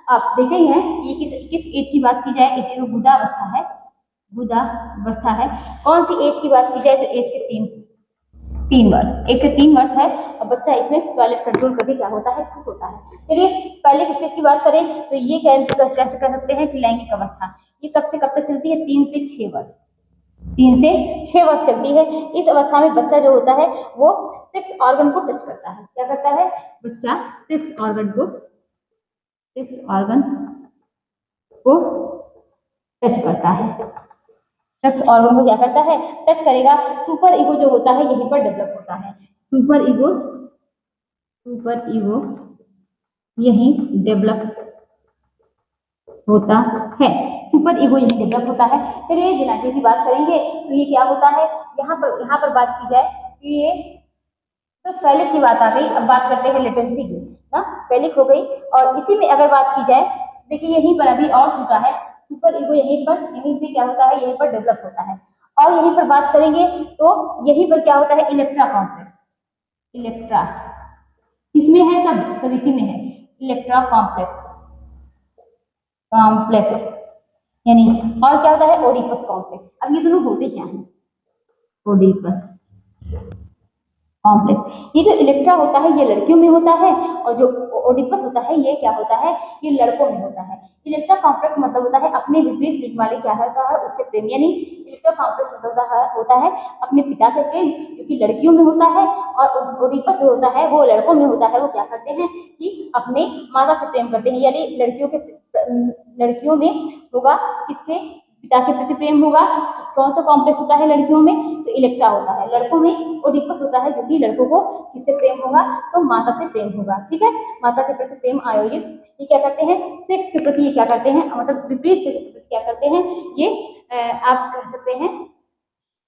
आप देखे ही हैं ये किस एज की बात की जाए, इसे गुदावस्था है, गुदावस्था है। कौन सी एज की बात की जाए तो 1 से 3 वर्ष, 1 से 3 वर्ष है और बच्चा इसमें टॉयलेट कंट्रोल करके क्या होता है, खुश होता है। चलिए पहले स्टेज की बात करें तो ये कैसे कर सकते हैं कि लैंगिक अवस्था, ये कब से कब तक चलती है, 3 से 6 वर्ष, 3 से 6 वर्ष चलती है। इस अवस्था में बच्चा जो होता है वो सेक्स ऑर्गन को टच करता है, क्या करता है बच्चा, सेक्स ऑर्गन को टच करता है, सेक्स ऑर्गन को क्या करता है, टच करेगा। सुपर ईगो जो होता है यहीं पर डेवलप होता है, सुपर ईगो यहीं डेवलप होता है, सुपर ईगो यहीं डेवलप होता है। चलिए जेनेटिक की बात करेंगे तो ये क्या होता है, यहाँ पर बात की जाए कि ये तो फेलिक की बात आ गई। अब बात करते हैं लेटेंसी की ना, फेलिक हो गई। और इसी में अगर बात की जाए, देखिए यहीं पर अभी और छूटा है, सुपर ईगो यहीं पे क्या होता है, यहीं पर डेवलप होता है। और यहीं पर बात करेंगे तो यहीं पर क्या होता है, इलेक्ट्रा कॉम्प्लेक्स, इलेक्ट्रा इसमें है, सब इसी में है, इलेक्ट्रा कॉम्प्लेक्स यानी। और क्या होता है, ओडिपस कॉम्प्लेक्स। अब ये दोनों होते क्या हैं, ओडिपस कॉम्प्लेक्स, ये जो इलेक्ट्रा होता है ये लड़कियों में होता है और जो ओडिपस होता है ये क्या होता है, ये लड़कों में होता है। इलेक्ट्रा कॉम्प्लेक्स मतलब होता है अपने विपरीत लिंग वाले क्या होता है उससे प्रेम, यानी इलेक्ट्रा कॉम्प्लेक्स मतलब होता है अपने पिता से प्रेम, जो कि लड़कियों में होता है। और ओडिपस जो होता है वो लड़कों में होता है, वो क्या करते हैं कि अपने माता से प्रेम करते हैं, यानी लड़कियों में होगा किसके, पिता के प्रति प्रेम होगा। कौन सा कॉम्प्लेक्स होता है लड़कियों में, तो इलेक्ट्रा होता है। लड़कों में ओडिपस होता है, जो कि लड़कों को किससे प्रेम होगा, तो माता से प्रेम होगा, ठीक है। माता के प्रति प्रेम आयोजित, ये क्या करते हैं, सेक्स के प्रति ये क्या करते हैं, मतलब विपरीत सेक्स के प्रति क्या करते हैं ये, आप कह सकते हैं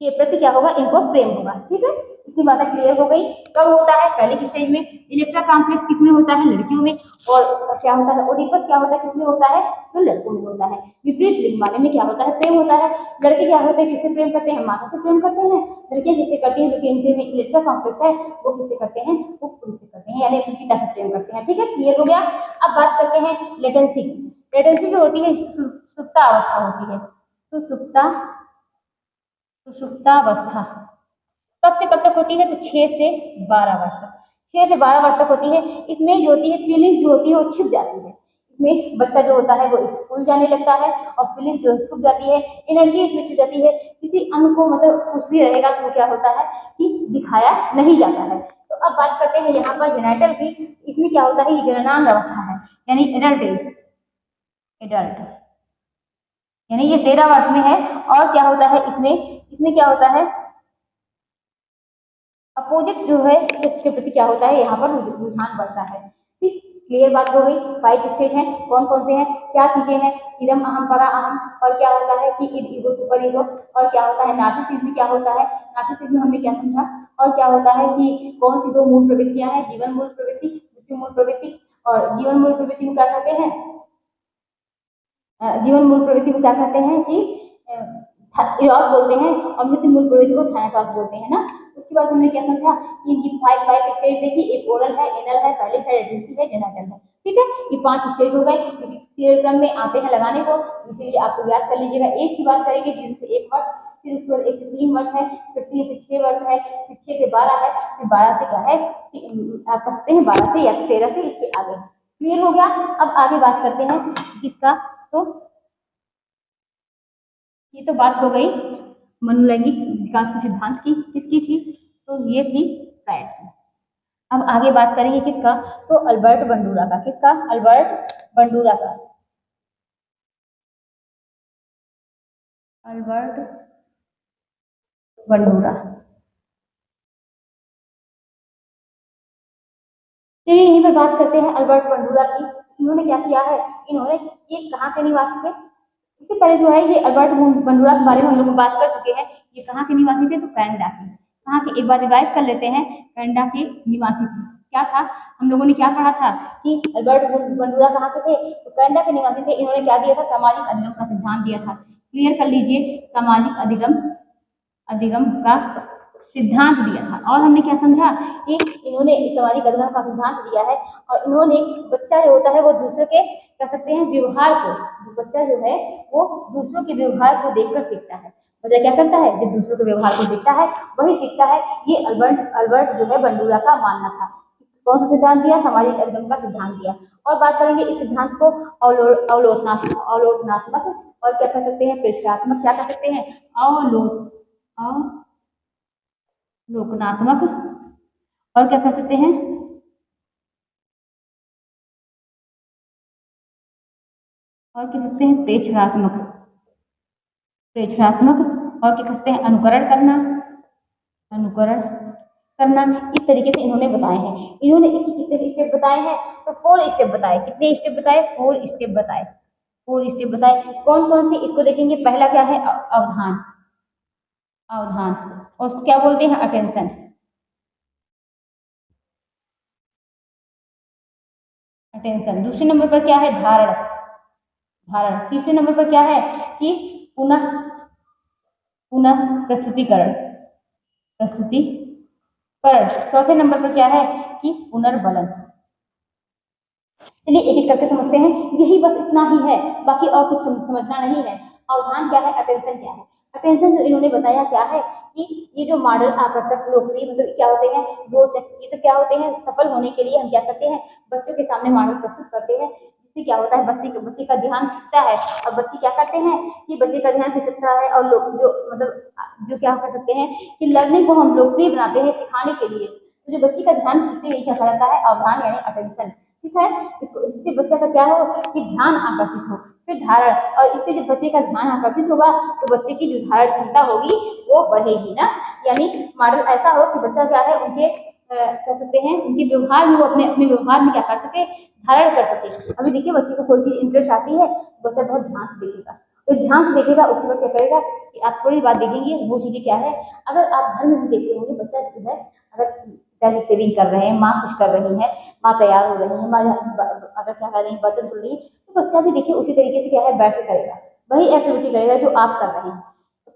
कि प्रति क्या होगा, इनको प्रेम होगा, ठीक है। इतनी बातें क्लियर हो गई। कब होता है, पहले स्टेज में। इलेक्ट्रा कॉम्प्लेक्स किसमें होता है, लड़कियों में। और क्या होता है, ओडिपस क्या होता है, किसमें होता है, तो लड़कों में होता है। विपरीत लिंग वाले में क्या होता है, प्रेम होता है। लड़के क्या होते हैं, किससे प्रेम करते हैं, माता से प्रेम करते हैं। लड़कियां किससे करती हैं, जो कि इनके में इलेक्ट्रा कॉम्प्लेक्स है वो किससे करते हैं, वो पुरुष से करते हैं, यानी अपने पिता से प्रेम करते हैं, ठीक है। क्लियर हो गया। अब बात करते हैं लेटेंसी की। लेटेंसी जो होती है सुप्ता अवस्था होती है, सुषुप्तावस्था कब से कब तक होती है, तो 6 से 12 वर्ष तक, 6 से 12 वर्ष तक होती है। इसमें जो होती है फीलिंग्स जो होती है वो छिप जाती है। इसमें बच्चा जो होता है वो स्कूल जाने लगता है और फीलिंग्स जो छुप जाती है, एनर्जी इसमें छिप जाती है। किसी अंग को मतलब कुछ भी रहेगा तो क्या होता है कि दिखाया नहीं जाता है। तो अब बात करते हैं यहाँ पर जेनेटल की। इसमें क्या होता है, ये जननांग अवस्था है, यानी एडल्ट एज, एडल्ट यानी ये 13 वर्ष में है। और क्या होता है इसमें क्या होता है, अपोजिट जो है सेक्स के प्रति क्या होता है, यहाँ पर रुझान बढ़ता है, ठीक। क्लियर बात हो गई। 5 स्टेज हैं, कौन कौन से हैं, क्या चीजें हैं, इदम अहम परा अहम, और क्या होता है कि इड ईगो सुपर ईगो, और क्या होता है नार्सिसिज्म, क्या होता है नार्सिसिज्म हमने क्या समझा, और क्या होता है कि कौन सी 2 मूल प्रवृत्तियां हैं, जीवन मूल प्रवृत्ति, मृत्यु मूल प्रवृत्ति। और जीवन मूल प्रवृत्ति में क्या कहते हैं, जीवन मूल प्रवृत्ति को क्या कहते हैं कि इरोस बोलते हैं, और मृत्यु मूल प्रवृत्ति को थैनाटॉस बोलते हैं ना। उसके बाद हमने क्या समझा कि इनकी 5 स्टेज देखी, एक ओरल है, एनल है, फेलिक है, लेटेंसी है, जेनेटल है, ठीक है। ये 5 स्टेज हो गए, क्योंकि सीरियल क्रम में आते हैं लगाने को, इसीलिए आपको याद कर लीजिएगा। एज की बात करेंगे 0 से 1 वर्ष, फिर उसके बाद 1 से 3 वर्ष है, फिर 3 से 6 वर्ष है, फिर 6 से 12 है, फिर 12 से क्या है, आप कह सकते हैं 12 से या 13 से इसके आगे। क्लियर हो गया। अब आगे बात करते हैं किसका, तो ये तो बात हो गई मनोलैंगिक विकास के सिद्धांत की, किसकी थी, तो ये थी फ्रायड की। अब आगे बात करेंगे किसका, तो अल्बर्ट बंडूरा का। किसका, अल्बर्ट बंडूरा का, अल्बर्ट बंडूरा। चलिए यहीं पर बात करते हैं अल्बर्ट बंडूरा की। इन्होंने क्या किया है, इन्होंने, ये कहाँ के निवासी थे, इससे पहले जो है ये अल्बर्ट बंडूरा के बारे में हम लोग बात कर चुके हैं। ये कहाँ के निवासी थे, तो कनाडा के, कहाँ के, एक बार रिवाइज कर लेते हैं। कनाडा के निवासी थे। क्या था, हम लोगों ने क्या पढ़ा था कि अल्बर्ट बंडूरा कहाँ के थे, तो कनाडा के निवासी थे। इन्होंने क्या दिया था, सामाजिक अधिगम का सिद्धांत दिया था। क्लियर कर लीजिए, सामाजिक अधिगम अधिगम का सिद्धांत दिया था। और हमने क्या समझा कि इन्होंने सामाजिक अधिगम का सिद्धांत दिया है और इन्होंने बच्चा जो होता है वो दूसरे के कह सकते हैं व्यवहार को, बच्चा जो है वो दूसरों के व्यवहार को देखकर सीखता है। बच्चा क्या करता है, जब दूसरों के व्यवहार को देखता है वही सीखता है। ये अल्बर्ट अल्बर्ट जो है बंडूरा का मानना था। कौन सा सिद्धांत दिया, सामाजिक अधिगम का सिद्धांत दिया। और बात करेंगे इस सिद्धांत को अवलोकनात्मक और क्या कह सकते हैं, प्रेक्षणात्मक, क्या कह सकते हैं, अवलोकनात्मक और क्या कह सकते हैं, और क्या कहते हैं, प्रेक्षणात्मक और क्या कहते हैं, अनुकरण करना इस तरीके से इन्होंने बताए हैं। इन्होंने इसके कितने स्टेप बताए हैं, तो 4 स्टेप बताए। कितने स्टेप बताए, 4 स्टेप बताए। 4 स्टेप बताए। कौन कौन से, इसको देखेंगे। पहला क्या है, अवधान और उसको क्या बोलते हैं, अटेंशन। दूसरे नंबर पर क्या है, धारण। तीसरे नंबर पर क्या है कि पुनः प्रस्तुतिकरण। चौथे नंबर पर क्या है कि पुनर्बलन। चलिए एक एक करके समझते हैं। यही बस इतना ही है, बाकी और कुछ समझना नहीं है। अवधान क्या है, अटेंशन क्या है। अटेंशन जो इन्होंने बताया क्या है कि ये जो मॉडल, आकर्षक, लोकप्रिय, मतलब क्या होते हैं, रोचक, ये सब क्या होते हैं। सफल होने के लिए हम क्या करते हैं, बच्चों के सामने मॉडल प्रस्तुत करते हैं, जिससे क्या होता है, बच्चे का ध्यान खींचता है। और बच्चे क्या करते हैं कि बच्चे का ध्यान खिंचता है और लोग जो मतलब जो क्या कर सकते हैं कि लर्निंग को हम लोकप्रिय बनाते हैं सिखाने के लिए। तो जो बच्चे का ध्यान खींचते हैं क्या कहलाता है, अवधान यानी अटेंशन। ठीक है, इससे बच्चे का क्या हो कि ध्यान आकर्षित हो। फिर धारण, और इससे जब बच्चे का ध्यान आकर्षित होगा तो बच्चे की जो धारण क्षमता होगी वो बढ़ेगी ना। यानी मॉडल ऐसा हो कि बच्चा क्या है, उनके कह सकते हैं उनके व्यवहार में, वो अपने अपने व्यवहार में क्या कर सके, धारण कर सके। अभी देखिए बच्चे को कोई चीज इंटरेस्ट आती है, बच्चा बहुत ध्यान से देखेगा। तो ध्यान से देखेगा, उसके बाद क्या करेगा कि आप थोड़ी बात देखेंगे वो चीजें क्या है। अगर आप घर में भी देखते होंगे, बच्चा जो है अगर जैसे सेविंग कर रहे हैं, माँ कुछ कर रही है, माँ तैयार हो रही है, माँ अगर क्या कर रही है, बर्तन धुल रही है, तो बच्चा भी देखिए उसी तरीके से क्या है, बैठ के करेगा, वही एक्टिविटी करेगा जो आप कर रहे हैं।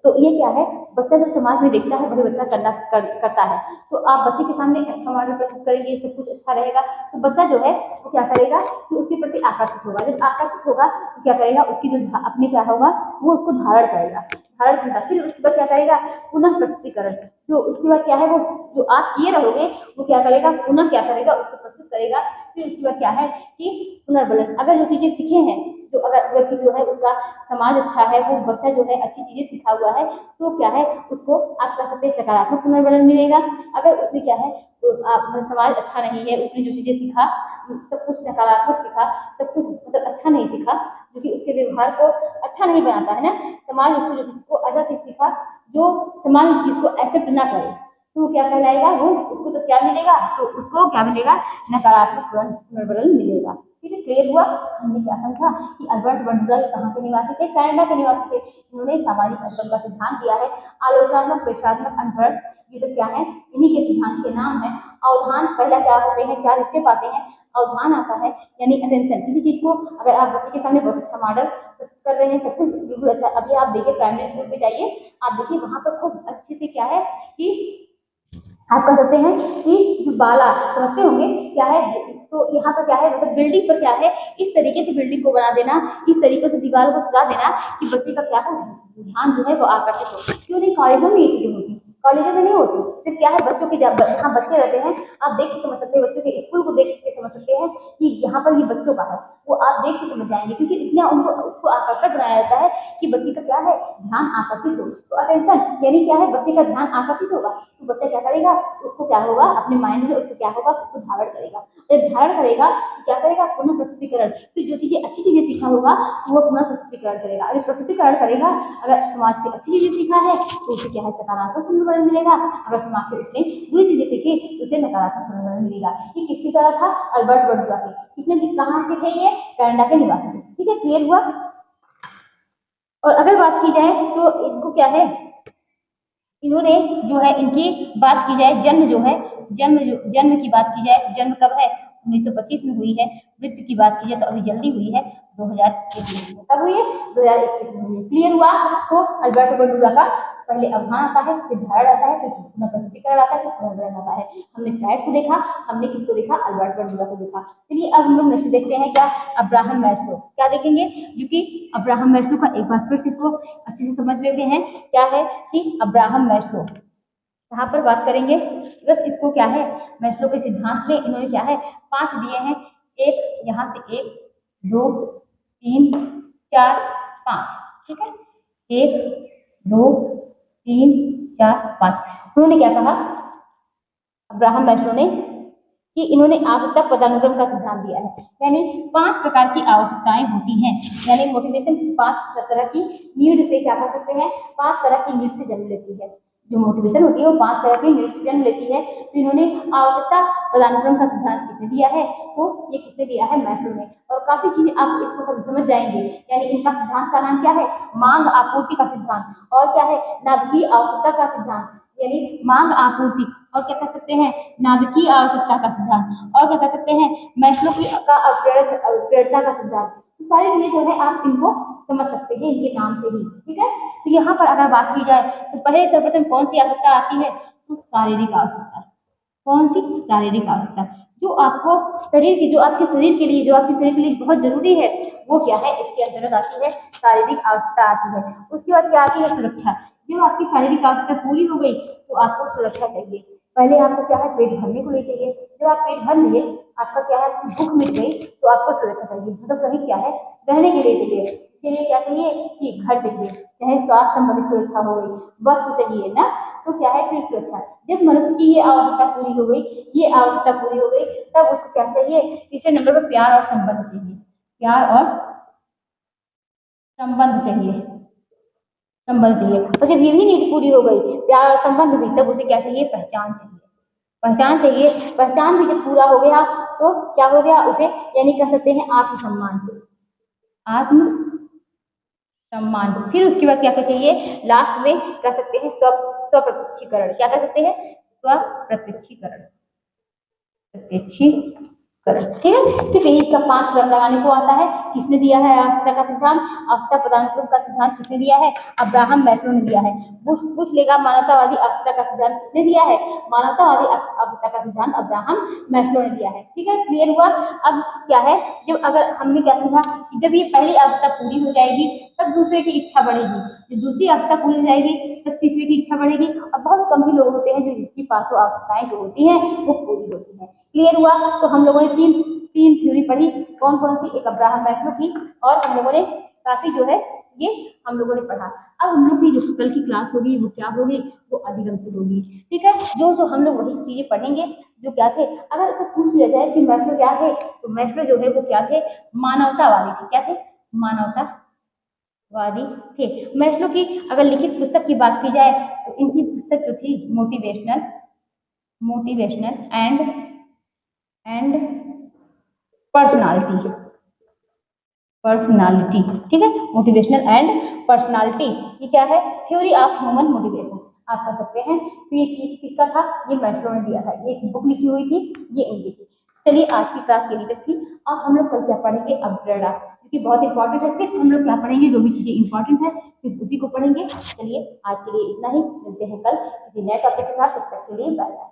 तो ये क्या है, बच्चा जो समाज में देखता है वही बच्चा करता है। तो आप बच्चे के सामने अच्छा मॉडल प्रस्तुत करेंगे, सब कुछ अच्छा रहेगा, तो बच्चा जो है वो क्या करेगा कि उसके प्रति आकर्षित होगा। जब आकर्षित होगा तो क्या करेगा, उसकी जो अपने क्या होगा, वो उसको धारण करेगा, धारण क्षमता। फिर उसके बाद क्या करेगा, पुनः प्रस्तुतिकरण। जो उसके बाद क्या है, वो जो आप किए रहोगे वो क्या करेगा, पुनः क्या करेगा, उसको प्रस्तुत करेगा। फिर उसके बाद क्या है कि पुनर्बलन। अगर जो चीजें सीखे हैं, जो अगर व्यक्ति जो है उसका समाज अच्छा है, वो बच्चा जो है अच्छी चीजें सीखा हुआ है, तो क्या है उसको आप कह सकते हैं सकारात्मक पुनर्बलन मिलेगा। अगर उसने क्या है तो आप समाज अच्छा नहीं है, उसने जो चीजें सीखा सब कुछ नकारात्मक सीखा, सब कुछ मतलब अच्छा नहीं सीखा, जो कि उसके व्यवहार को अच्छा नहीं बनाता है ना। समाज उसको जिसको ऐसा चीज सीखा जो समाज जिसको एक्सेप्ट ना करे, तो वो क्या कहलाएगा, वो उसको तो क्या मिलेगा, तो उसको क्या मिलेगा, नकारात्मक पुनर्बलन मिलेगा। ठीक है, क्लियर हुआ। हमने क्या समझा कि अल्बर्ट बंडूरा कहाँ के निवासी थे, कनाडा के निवासी थे। इन्होंने सामाजिक अधिगम का सिद्धांत दिया है। आलोचनात्मक, प्रेक्षात्मक, अनवरत, ये सब क्या है, इन्हीं के सिद्धांत के नाम है। अवधान पहला क्या होते हैं, 4 स्टेप आते हैं। अवधान आता है यानी अटेंशन। किसी चीज को अगर आप बच्चे के सामने बहुत अच्छा मॉडल कर रहे हैं, सब कुछ बिल्कुल अच्छा। अभी आप देखिए प्राइमरी स्कूल पे जाइए, आप देखिए वहां पर खूब अच्छे से क्या है कि आप कह सकते हैं कि जो बाला समझते होंगे क्या है, तो यहाँ पर क्या है, मतलब बिल्डिंग पर क्या है, इस तरीके से बिल्डिंग को बना देना, इस तरीके से दीवार को सजा देना कि बच्चे का क्या हो, ध्यान जो है वो आकर्षित हो। क्यों नहीं कॉलेजों में ये चीजें होती, कॉलेजों में नहीं होती। सिर्फ क्या है, बच्चों के जहाँ बच्चे रहते हैं, आप देख के समझ सकते हैं, बच्चों के स्कूल को देख के समझ सकते हैं कि यहाँ पर ये बच्चों का है, वो आप देख के समझ जाएंगे। क्योंकि इतना उनको उसको आकर्षक बनाया जाता है कि बच्चे का क्या है, ध्यान आकर्षित हो। तो अटेंशन यानी क्या है, बच्चे का ध्यान आकर्षित होगा तो बच्चा क्या करेगा, उसको क्या होगा, अपने माइंड में उसको क्या होगा, उसको धारण करेगा। जब धारण करेगा तो क्या करेगा, पुनः प्रस्तुतिकरण। फिर जो चीजें अच्छी चीजें सीखा होगा वो पुनः प्रस्तुतिकरण करेगा। अगर प्रस्तुतिकरण करेगा, अगर समाज से अच्छी चीजें सीखा है तो उसे क्या है, सकारात्मक पुनर्वलन मिलेगा। अगर समाज से उसने बुरी चीजें सीखी तो उसे नकारात्मक पुनर्वलन मिलेगा। ये किसकी तरह था, अल्बर्ट बंडूरा के। किसने, कहाँ के थे ये, कनाडा के निवासी थे। ठीक है, क्लियर हुआ। और अगर बात की जाए तो इनको क्या है, इन्होंने जो है इनकी बात की जाए, जन्म की बात की जाए, जन्म कब है 1925 में हुई है। मृत्यु की बात की जाए तो अभी जल्दी हुई है 2021 में। कब हुई है 2021 में हुई है। क्लियर हुआ। तो अल्बर्टो बंडूरा का पहले अवधान आता है, फिर धारण आता है, फिर पुनःप्रस्तुतिकरण आता है, फिर पुनर्ग्रहण आता है। हमने फ्रायड को देखा, हमने किसको देखा, अल्बर्टो बंडूरा को देखा। चलिए अब हम लोग नेक्स्ट देखते हैं क्या, अब्राहम मैस्लो। क्या देखेंगे, क्योंकि अब्राहम मैस्लो का एक बार फिर से इसको अच्छे से समझ लेते हैं। क्या है कि अब्राहम मैस्लो यहाँ पर बात करेंगे, बस इसको क्या है, मैस्लो के सिद्धांत में इन्होंने क्या है 5 दिए हैं। एक यहाँ से 1 2 3 4 5, ठीक है, 1 2 3 4 5। उन्होंने क्या कहा अब्राहम मैस्लो ने कि इन्होंने आवश्यकता पदानुक्रम का सिद्धांत दिया है, यानी 5 प्रकार की आवश्यकताएं होती हैं, यानी मोटिवेशन 5 तरह की नीड से क्या कर सकते हैं, 5 तरह की नीड से जन्म लेती है। जो मोटिवेशन होती है वो 5 तरह की नीड से जन्म लेती है। तो इन्होंने आवश्यकता पदानुक्रम का सिद्धांत किसने दिया है, तो ये किसने दिया है, मैस्लो ने। और काफी चीजें आप इसको समझ जाएंगे, यानी इनका सिद्धांत का नाम क्या है, मांग आपूर्ति का सिद्धांत। और क्या है, नाभिकीय आवश्यकता का सिद्धांत, यानी मांग आपूर्ति, और क्या कह सकते हैं, नाभिकीय आवश्यकता का सिद्धांत, और क्या कह सकते हैं, मैस्लो की का अप्रेरणा का सिद्धांत। तो सारी चीजें जो है आप इनको समझ सकते हैं इनके नाम से ही, ठीक है। तो यहाँ पर अगर बात की जाए तो पहले सर्वप्रथम कौन सी आवश्यकता आती है, तो शारीरिक आवश्यकता। कौन सी, शारीरिक आवश्यकता, जो आपको शरीर की, जो आपके शरीर के लिए, जो आपके शरीर के लिए बहुत जरूरी है, वो क्या है, इसके अंतर्गत आती है, शारीरिक आवश्यकता आती है। उसके बाद क्या आती है, सुरक्षा। जब आपकी शारीरिक आवश्यकता पूरी हो गई तो आपको सुरक्षा चाहिए। पहले आपको क्या है, पेट भरने को लिए चाहिए। जब आप पेट भर लिए, आपका क्या है, भूख मिट गई, तो आपको सुरक्षा चाहिए, मतलब कहीं क्या है, रहने के लिए चाहिए। इसके लिए क्या चाहिए कि घर चाहिए, चाहे स्वास्थ्य संबंधित सुरक्षा हो गई, वस्त्र चाहिए ना, तो क्या है फिर सुरक्षा। जब मनुष्य की ये आवश्यकता पूरी हो गई, ये आवश्यकता पूरी हो गई, तब उसको क्या चाहिए, तीसरे नंबर पर प्यार और संबंध चाहिए। प्यार और संबंध चाहिए, संबंध चाहिए। और जब ये भी नीड पूरी हो गई, प्यार और संबंध भी, तब उसे क्या चाहिए, पहचान चाहिए। पहचान चाहिए, पहचान भी जब पूरा हो गया तो क्या हो गया उसे, यानी कह सकते हैं आत्मसम्मान। आत्म सम्मान। फिर उसके बाद क्या क्या चाहिए, लास्ट में कह सकते हैं स्वप्रत्यक्षीकरण। क्या कह सकते हैं, स्वप्रत्यक्षीकरण, प्रत्यक्षीकरण, ठीक है। सिर्फ यही इसका 5 क्रम लगाने को आता है। किसने दिया है आवश्यकता का सिद्धांत, आवश्यकता पदानुक्रम का सिद्धांत किसने दिया है, अब्राहम मैस्लो ने दिया है। पूछ लेगा मानवतावादी आवश्यकता का सिद्धांत किसने दिया है, मानवतावादी आवश्यकता का सिद्धांत अब्राहम मैस्लो ने दिया है, ठीक है। क्लियर हुआ। अब क्या है, जब अगर हमने क्या समझा कि जब ये पहली आवश्यकता पूरी हो जाएगी तब दूसरे की इच्छा बढ़ेगी, जब दूसरी आवश्यकता पूरी हो जाएगी तब तीसरे की इच्छा बढ़ेगी। और बहुत कम ही लोग होते हैं जो जिसकी 5 आवश्यकताएं जो होती हैं वो पूरी होती हैं। क्लियर हुआ। तो हम लोगों ने तीन थ्योरी पढ़ी, कौन कौन सी, एक अब्राहम मैस्लो की, और हम लोगों ने काफी जो है ये हम लोगों ने पढ़ा। अब हम लोग की जो कल की क्लास होगी वो क्या होगी, वो अधिगम से होगी, ठीक है। जो हम लोग वही चीजें पढ़ेंगे जो क्या थे। अगर ऐसा पूछ लिया जाए कि मैस्लो क्या थे, तो मैस्लो जो है वो क्या थे, मानवतावादी थे। क्या थे, मानवतावादी थे। मैस्लो की अगर लिखित पुस्तक की बात की जाए तो इनकी पुस्तक जो थी मोटिवेशनल एंड पर्सनालिटी, ठीक है, मोटिवेशनल एंड पर्सनालिटी। ये क्या है, थ्योरी ऑफ ह्यूमन मोटिवेशन आप कह सकते हैं। तो ये किसका था, ये मैस्लो ने दिया था, ये बुक लिखी हुई थी, ये इनकी थी। चलिए आज की क्लास यही तक थी, और हम लोग कल क्या पढ़ेंगे, अप्रेरणा, क्योंकि बहुत इंपॉर्टेंट है। सिर्फ हम लोग क्या पढ़ेंगे, जो भी चीजें इंपॉर्टेंट है सिर्फ उसी को पढ़ेंगे। चलिए आज के लिए इतना ही, मिलते हैं कल किसी नए टॉपिक के साथ, तब तक के लिए बाय बाय।